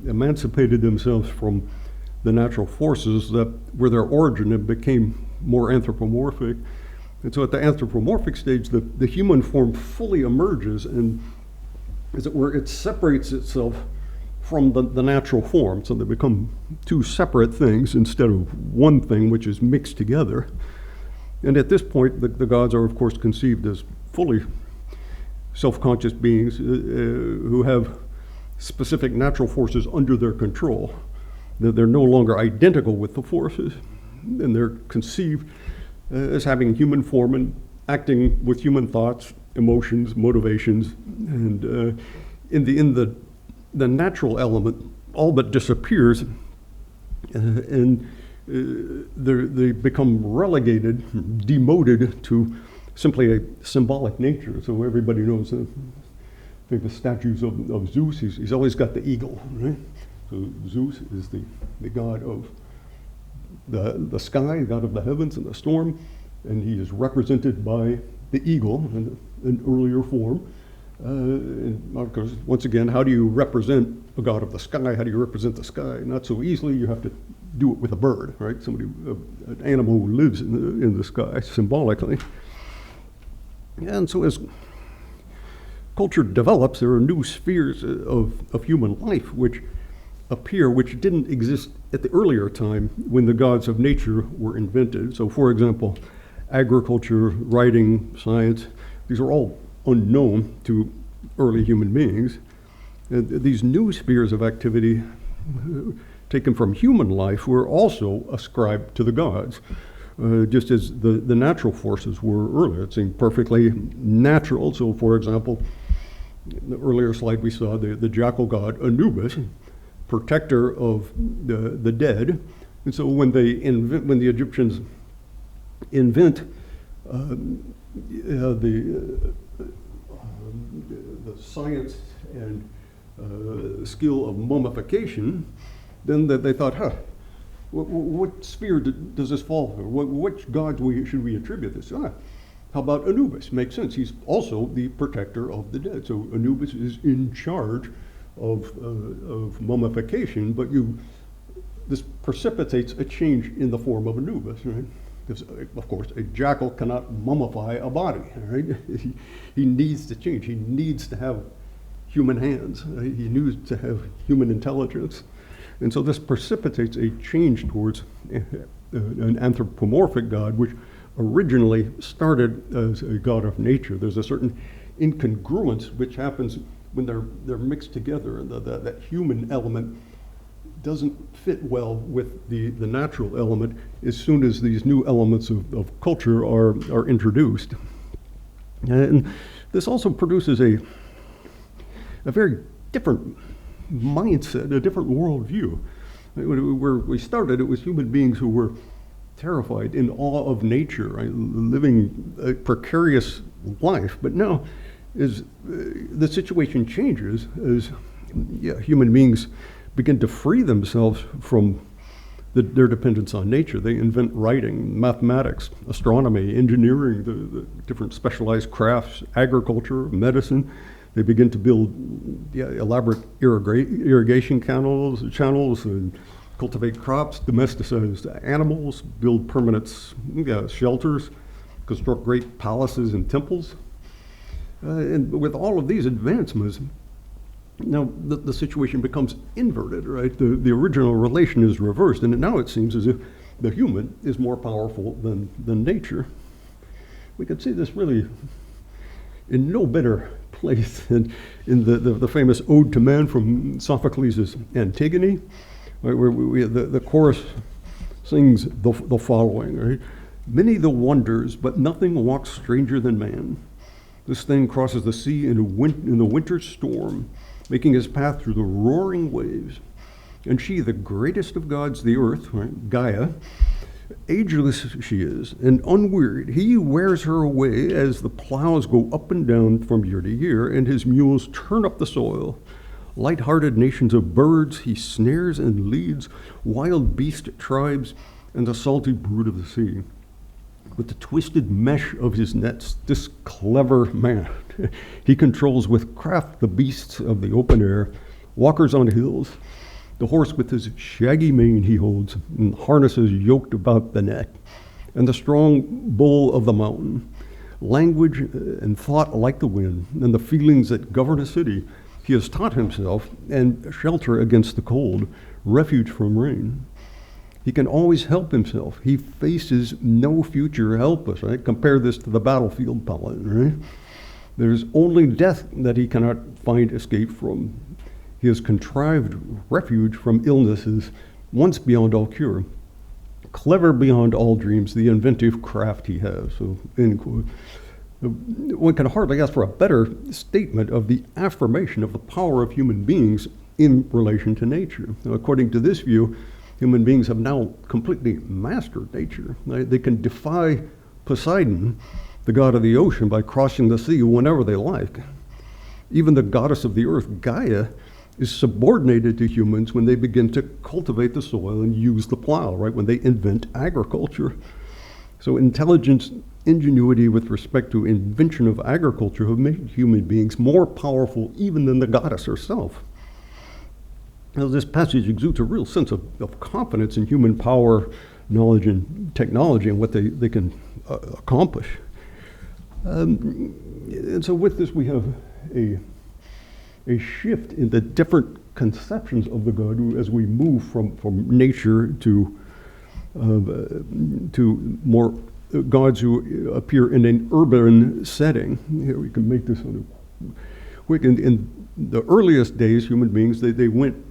emancipated themselves from the natural forces that were their origin and became more anthropomorphic. And so at the anthropomorphic stage, the human form fully emerges, and as it were, it separates itself from the natural form. So they become two separate things instead of one thing which is mixed together. And at this point, the gods are, of course, conceived as fully self-conscious beings who have specific natural forces under their control. They're no longer identical with the forces, and they're conceived as having human form and acting with human thoughts, emotions, motivations, and in the natural element all but disappears, and they become relegated, demoted to simply a symbolic nature. So everybody knows the famous statues of Zeus. He's always got the eagle, right? So Zeus is the god of the sky, the god of the heavens and the storm, and he is represented by the eagle in an earlier form. And of course, once again, how do you represent a god of the sky? How do you represent the sky? Not so easily. You have to do it with a bird, right? An animal who lives in the sky symbolically. And so as culture develops, there are new spheres of human life which appear, which didn't exist at the earlier time when the gods of nature were invented. So for example, agriculture, writing, science, these are all unknown to early human beings. And these new spheres of activity taken from human life were also ascribed to the gods, just as the natural forces were earlier. It seemed perfectly natural. So for example, in the earlier slide we saw the jackal god Anubis, protector of the dead. And so when the Egyptians invent the science and skill of mummification, then they thought, what sphere does this fall for? Which god should we attribute this? How about Anubis? Makes sense. He's also the protector of the dead. So Anubis is in charge of mummification, but this precipitates a change in the form of Anubis, right? Because, of course, a jackal cannot mummify a body, right? He needs to change. He needs to have human hands. Right? He needs to have human intelligence. And so this precipitates a change towards an anthropomorphic god, which originally started as a god of nature. There's a certain incongruence which happens when they're mixed together, and that human element doesn't fit well with the natural element as soon as these new elements of culture are introduced. And this also produces a very different mindset, a different worldview. Where we started, it was human beings who were terrified, in awe of nature, right? Living a precarious life. But now, as the situation changes, as human beings begin to free themselves from their dependence on nature, they invent writing, mathematics, astronomy, engineering, the different specialized crafts, agriculture, medicine. They begin to build elaborate irrigation channels, and cultivate crops, domesticize animals, build permanent shelters, construct great palaces and temples. And with all of these advancements, now the situation becomes inverted, right? The original relation is reversed, and now it seems as if the human is more powerful than nature. We could see this really in no better place than in the famous Ode to Man from Sophocles' Antigone, right, where the chorus sings the following, right? Many the wonders, but nothing walks stranger than man. This thing crosses the sea in the winter storm, making his path through the roaring waves. And she, the greatest of gods, the earth, right, Gaia, ageless she is, and unwearied. He wears her away as the plows go up and down from year to year, and his mules turn up the soil. Light-hearted nations of birds he snares and leads, wild beast tribes, and the salty brood of the sea. With the twisted mesh of his nets, this clever man, he controls with craft the beasts of the open air, walkers on hills, the horse with his shaggy mane he holds, and harnesses yoked about the neck, and the strong bull of the mountain. Language and thought like the wind, and the feelings that govern a city. He has taught himself, and shelter against the cold, refuge from rain. He can always help himself. He faces no future helpless, right? Compare this to the battlefield paladin, right? There's only death that he cannot find escape from. He has contrived refuge from illnesses once beyond all cure. Clever beyond all dreams, the inventive craft he has. So, end quote. One can hardly ask for a better statement of the affirmation of the power of human beings in relation to nature. Now, according to this view, human beings have now completely mastered nature. They can defy Poseidon, the god of the ocean, by crossing the sea whenever they like. Even the goddess of the earth, Gaia, is subordinated to humans when they begin to cultivate the soil and use the plow, right? When they invent agriculture. So intelligence, ingenuity with respect to invention of agriculture have made human beings more powerful even than the goddess herself. Now, this passage exudes a real sense of confidence in human power, knowledge, and technology and what they can accomplish. And so with this, we have a shift in the different conceptions of the God as we move from nature to more gods who appear in an urban setting. Here we can make this quick. In the earliest days, human beings, they went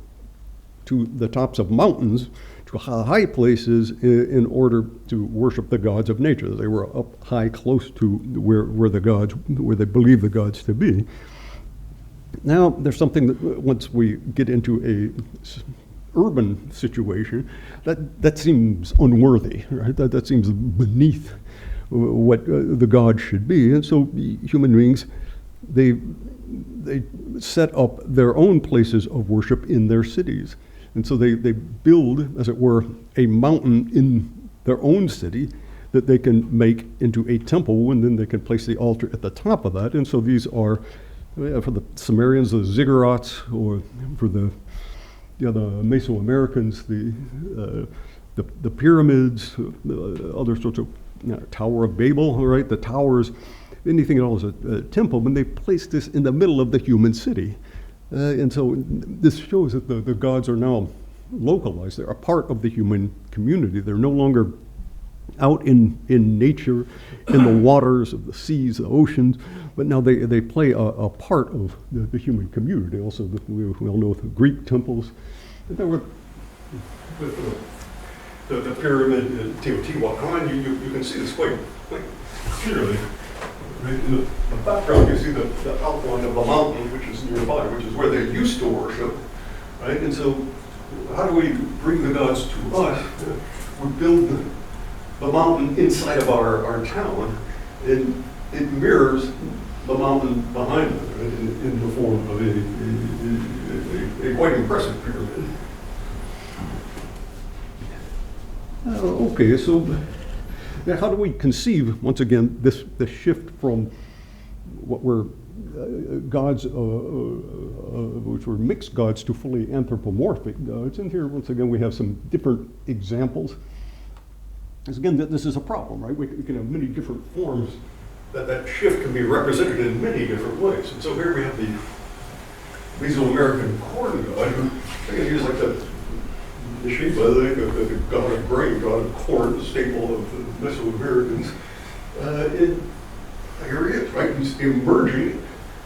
to the tops of mountains, to high places in order to worship the gods of nature. They were up high, close to where they believe the gods to be. Now there's something that once we get into a urban situation, that seems unworthy, right? That seems beneath what the gods should be. And so human beings, they set up their own places of worship in their cities. And so they build, as it were, a mountain in their own city that they can make into a temple, and then they can place the altar at the top of that. And so these are, for the Sumerians, the ziggurats, or for the Mesoamericans, the pyramids, other sorts of Tower of Babel, right? The towers, anything at all is a temple, when they place this in the middle of the human city. And so this shows that the gods are now localized. They're a part of the human community. They're no longer out in nature, in the waters of the seas, the oceans, but now they play a part of the human community. Also, we all know the Greek temples. There were the pyramid in Teotihuacan. You can see this quite clearly. Right? In the background, you see the outline of the mountain, which is nearby, which is where they used to worship. Right? And so, how do we bring the gods to us? We build the mountain inside of our town, and it mirrors the mountain behind it, right? in the form of a quite impressive pyramid. Okay, so now how do we conceive, once again, this shift from what were gods, which were mixed gods, to fully anthropomorphic gods? And here, once again, we have some different examples. Because again, this is a problem, right? We can have many different forms. That shift can be represented in many different ways. And so here we have the Mesoamerican corn god, who again, he's like the Sheba, the god of grain, god of corn, the staple of the Mesoamericans. Here he is, right? He's emerging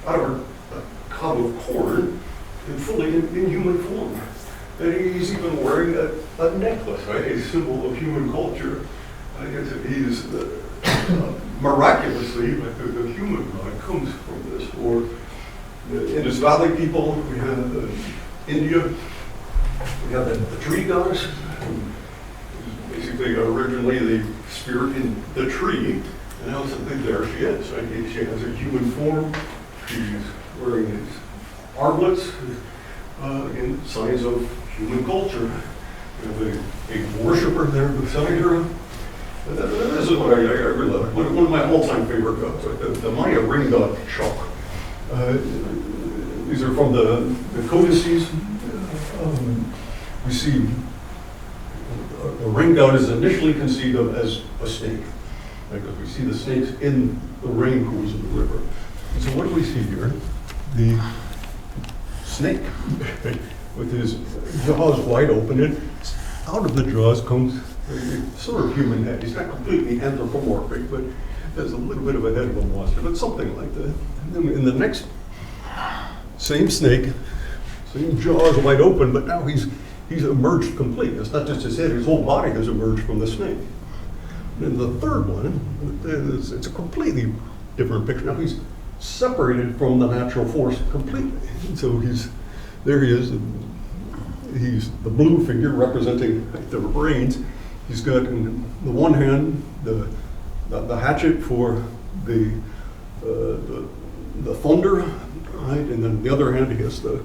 out of a cob of corn and fully in human form. And he's even wearing a necklace, right? A symbol of human culture. He's miraculously, like the human god comes from this. Or Indus Valley people, we have India, we have the tree goddess, basically originally the spirit in the tree, and now something there she is. Right? She has a human form. She's wearing these armlets, again, signs of human culture. We have a worshiper there beside her. This is what I really love. One of my all-time favorite gods, right? the Maya ring god Chok. These are from the codices. we see the rain god is initially conceived of as a snake, because we see the snakes in the rain pools of the river. And so what do we see here? The snake with his jaws wide open, and out of the jaws comes a sort of human head. He's not completely anthropomorphic, but has a little bit of a head of a monster, but something like that. And then in the next, same snake, same jaws wide open, but now he's emerged complete. It's not just his head, his whole body has emerged from the snake. And the third one, it's a completely different picture. Now he's separated from the natural force completely. And so there he is. He's the blue figure representing the reins. He's got in the one hand the hatchet for the thunder, right? And then the other hand he has the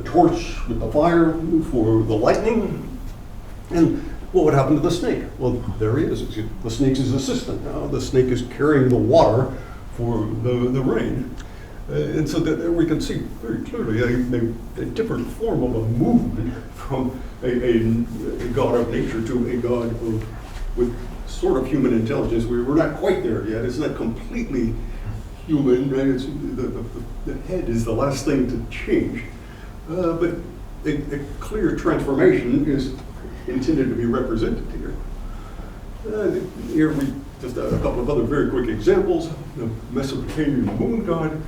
torch with the fire for the lightning. And what would happen to the snake? Well, there he is. The snake's his assistant now. The snake is carrying the water for the rain. And so that we can see very clearly a different form of a movement from a god of nature to a god with sort of human intelligence. We're not quite there yet. It's not completely human, right? It's, the head is the last thing to change. But a clear transformation is intended to be represented here. Here we just a couple of other very quick examples. The Mesopotamian moon god.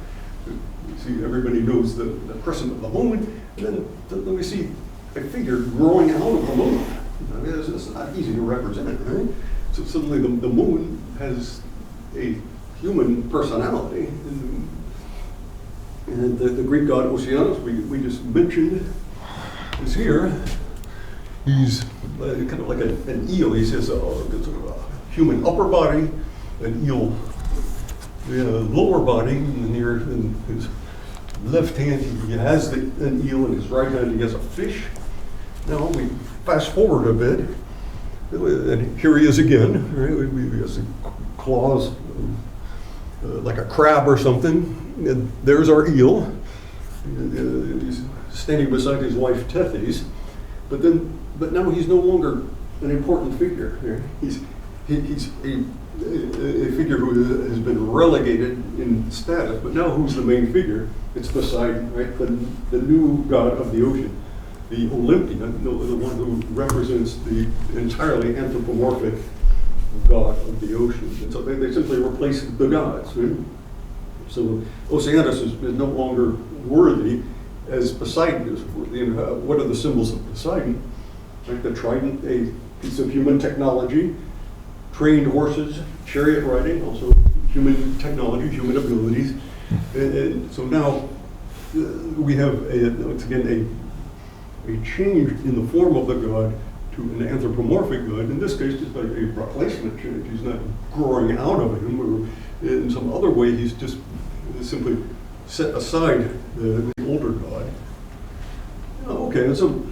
You see, everybody knows the crescent of the moon. And then we see a figure growing out of the moon. I mean, it's not easy to represent it, right? So suddenly the moon has a human personality. And the Greek god Oceanus, we just mentioned, is here. He's kind of like an eel. He says a human upper body, an eel lower body, and here in his left hand he has an eel, in his right hand he has a fish. Now we fast forward a bit, and here he is again. Right? He has claws like a crab or something, and there's our eel. He's standing beside his wife Tethys, but now he's no longer an important figure. He's a figure who has been relegated in status, but now who's the main figure? It's Poseidon, right? The new god of the ocean, the Olympian, the one who represents the entirely anthropomorphic god of the ocean. And so they simply replace the gods. Right? So Oceanus is no longer worthy as Poseidon is worthy. And what are the symbols of Poseidon? Like the trident, a piece of human technology, trained horses, chariot riding, also human technology, human abilities. And so now we have, once again, a change in the form of the god to an anthropomorphic god. In this case, just like a replacement change. He's not growing out of him, or in some other way, he's just simply set aside the older god. Okay, and so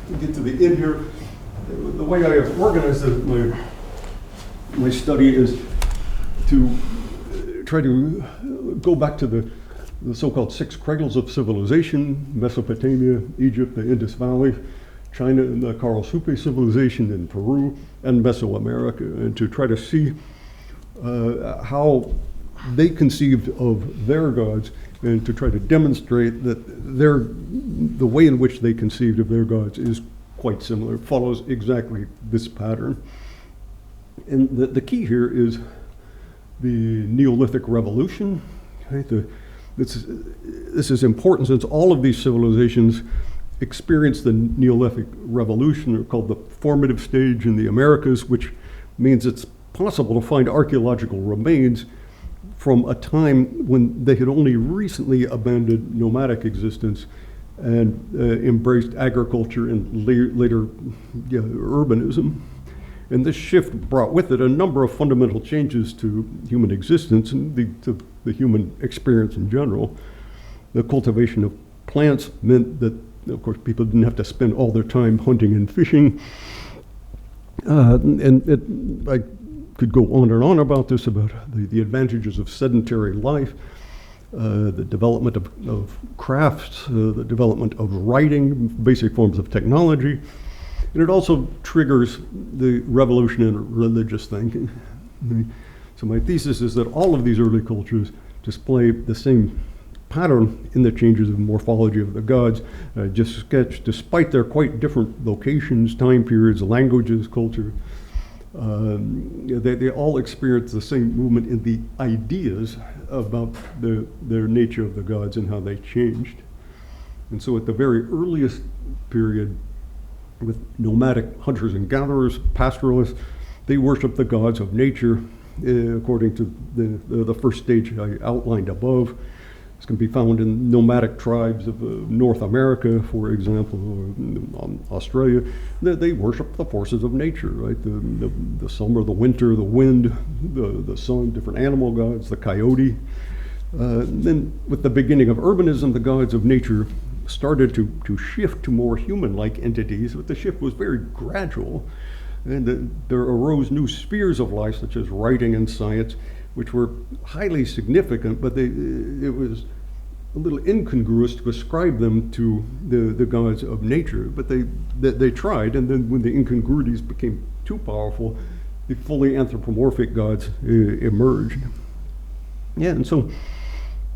to get to the end here, the way I have organized my study is to try to go back to the so-called six cradles of civilization: Mesopotamia, Egypt, the Indus Valley, China, and the Karl Supe civilization in Peru, and Mesoamerica, and to try to see how they conceived of their gods, and to try to demonstrate that the way in which they conceived of their gods is quite similar. It follows exactly this pattern. And the key here is the Neolithic Revolution. Right? This is important since all of these civilizations experienced the Neolithic Revolution, or called the formative stage in the Americas, which means it's possible to find archaeological remains from a time when they had only recently abandoned nomadic existence and embraced agriculture and later urbanism. And this shift brought with it a number of fundamental changes to human existence and to the human experience in general. The cultivation of plants meant that, of course, people didn't have to spend all their time hunting and fishing. I could go on and on about this, about the advantages of sedentary life. the development of crafts, the development of writing, basic forms of technology. And it also triggers the revolution in religious thinking. So my thesis is that all of these early cultures display the same pattern in the changes of morphology of the gods, just sketched despite their quite different locations, time periods, languages, culture. They all experience the same movement in the ideas about their nature of the gods and how they changed. And so at the very earliest period, with nomadic hunters and gatherers, pastoralists, they worship the gods of nature according to the first stage I outlined above. This can be found in nomadic tribes of North America, for example, or Australia. They worship the forces of nature, right? The summer, the winter, the wind, the sun, different animal gods, the coyote. Then with the beginning of urbanism, the gods of nature started to shift to more human-like entities, but the shift was very gradual. And there arose new spheres of life, such as writing and science, which were highly significant, but it was a little incongruous to ascribe them to the gods of nature. But they tried, and then when the incongruities became too powerful, the fully anthropomorphic gods emerged. Yeah, and so,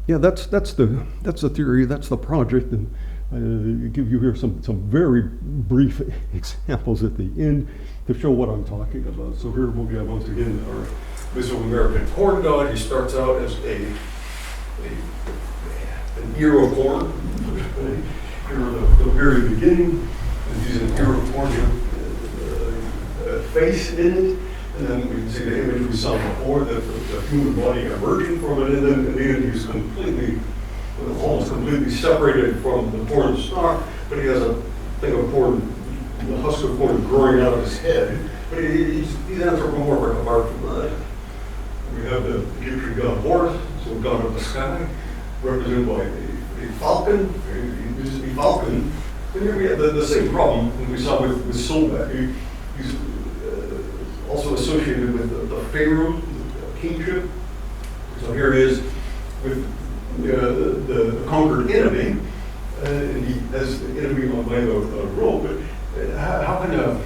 yeah, that's the theory, that's the project, and I give you here some very brief examples at the end to show what I'm talking about. So here we'll get once again our Mesoamerican corn god. He starts out as an ear of corn. Here at the very beginning, and he's an ear of corn, a face in it, and then we can see the image we saw before, the human body emerging from it, and then at the end he's almost completely separated from the corn stalk, but he has a thing of corn, the husk of corn growing out of his head. But he's anthropomorphic apart from that. We have the Egyptian god Horus, so god of the sky, represented by a falcon. He uses a falcon. And here we have the same problem that we saw with Slovak. He's also associated with the pharaoh, the kingship. So here it is with the conquered enemy, and he has the enemy on by the rope. But how can a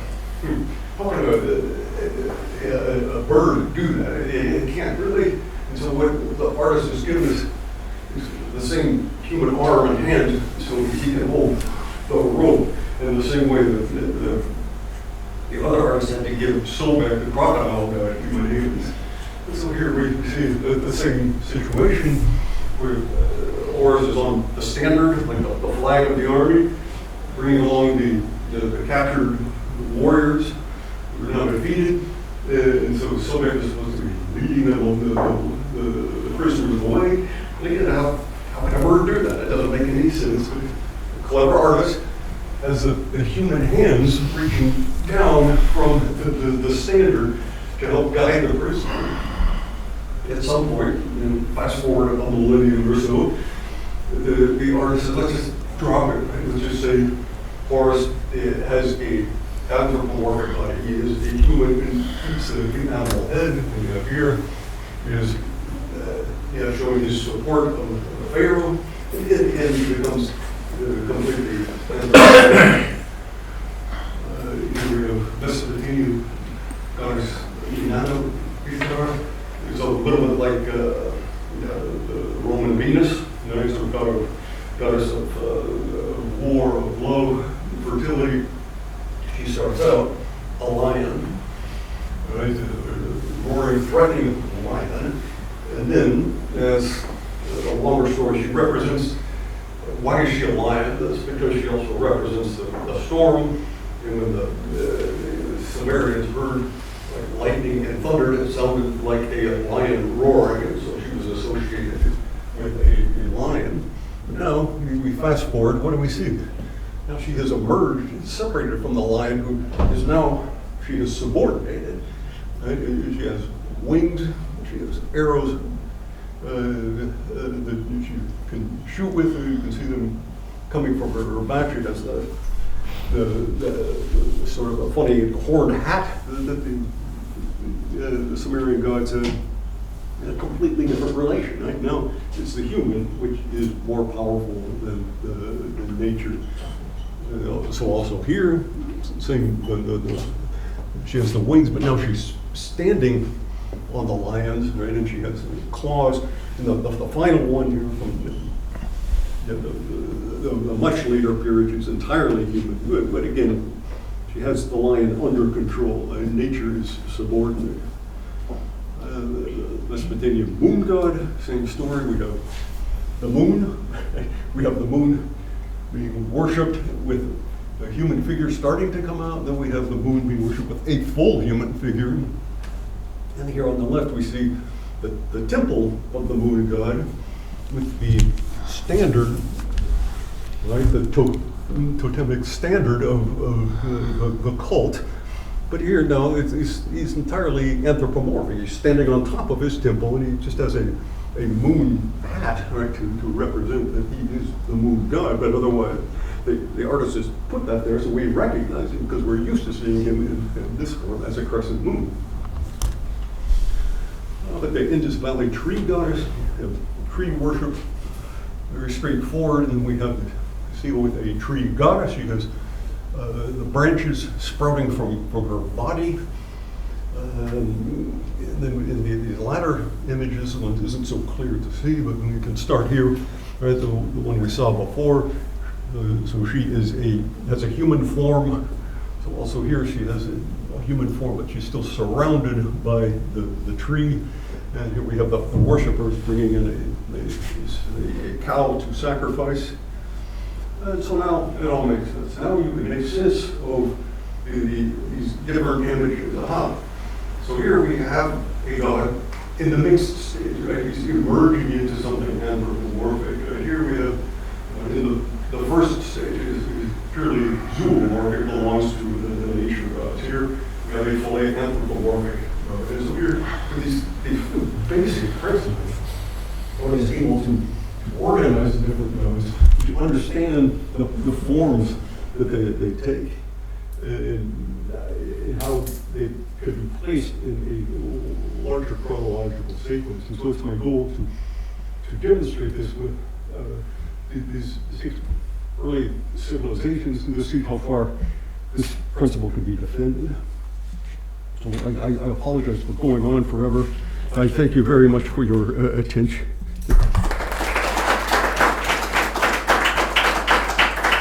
bird do that? It can't really. And so what the artist has given us is the same human arm and hand, so he can hold the rope in the same way that the other artists had to give Slovak the crocodile human hands. And so here we see the same situation where Horus is on the standard, like the flag of the army, bringing along the captured warriors who are now defeated. And so Slovak is supposed to be leading them on the prisoners away. And again, how can a bird do that? It doesn't make any sense. But a clever artist has the human hands reaching down from the standard to help guide the prisoner. At some point, and fast forward a millennium or so, the artist said, let's just drop it. Right? Let's just say Horus has a anthropomorphic body. He is a human and keeps an animal head. And you have here is showing his support of the pharaoh, and he becomes completely anthropomorphic. Here we have Mesopotamia goddess Inanna Ishtar. It's a little bit like the Roman Venus, he's a goddess of war, of love, fertility. She starts out a lion, right? Roaring, threatening lion. And then, as a longer story, she represents, why is she a lion? That's because she also represents the storm. And when the Sumerians heard lightning and thunder, it sounded like a lion roaring, and so she was associated with a lion. Now, we fast forward, what do we see? Now she has emerged, separated from the lion, who is now, she is subordinated. Right? She has wings, she has arrows that she can shoot with. You can see them coming from her back. She has the sort of a funny horned hat that the Sumerian gods had. in a completely different relation. Right now, it's the human which is more powerful than nature. So also here, same. She has the wings, but now she's standing on the lions, right? And she has claws. And the final one here from the much later period is entirely human. But again, she has the lion under control, and nature is subordinate. The Mesopotamian moon god, same story. We have the moon. We have the moon being worshipped with a human figure starting to come out. Then we have the moon being worshipped with a full human figure. And here on the left, we see the temple of the moon god with the standard, right, the totemic standard of the cult. But here now, he's entirely anthropomorphic. He's standing on top of his temple, and he just has a moon hat, right, to represent that he is the moon god. But otherwise, the artist has put that there so we recognize him because we're used to seeing him in this form as a crescent moon. But the Indus Valley tree goddess, we have tree worship, very straightforward. And we have seal with a tree goddess. She has the branches sprouting from her body. And then in these latter images, the one isn't so clear to see, but we can start here, right? The one we saw before. So she has a human form. So also here she has a human form, but she's still surrounded by the tree. And here we have the worshippers bringing in a cow to sacrifice. And so now it all makes sense. Now you can make sense of these different images. So here we have a god in the mixed stage, right? He's emerging into something anthropomorphic. And here we have, in the first stage, is purely zoomorphic, belongs to the nature gods. Here we have a fully anthropomorphic god. And so here, these basic principles, one is able to organize the different gods, to understand the forms that they take, and how they could be placed in a larger chronological sequence. And so it's my goal to demonstrate this with these early civilizations and to see how far this principle can be defended. So I apologize for going on forever. I thank you very much for your attention.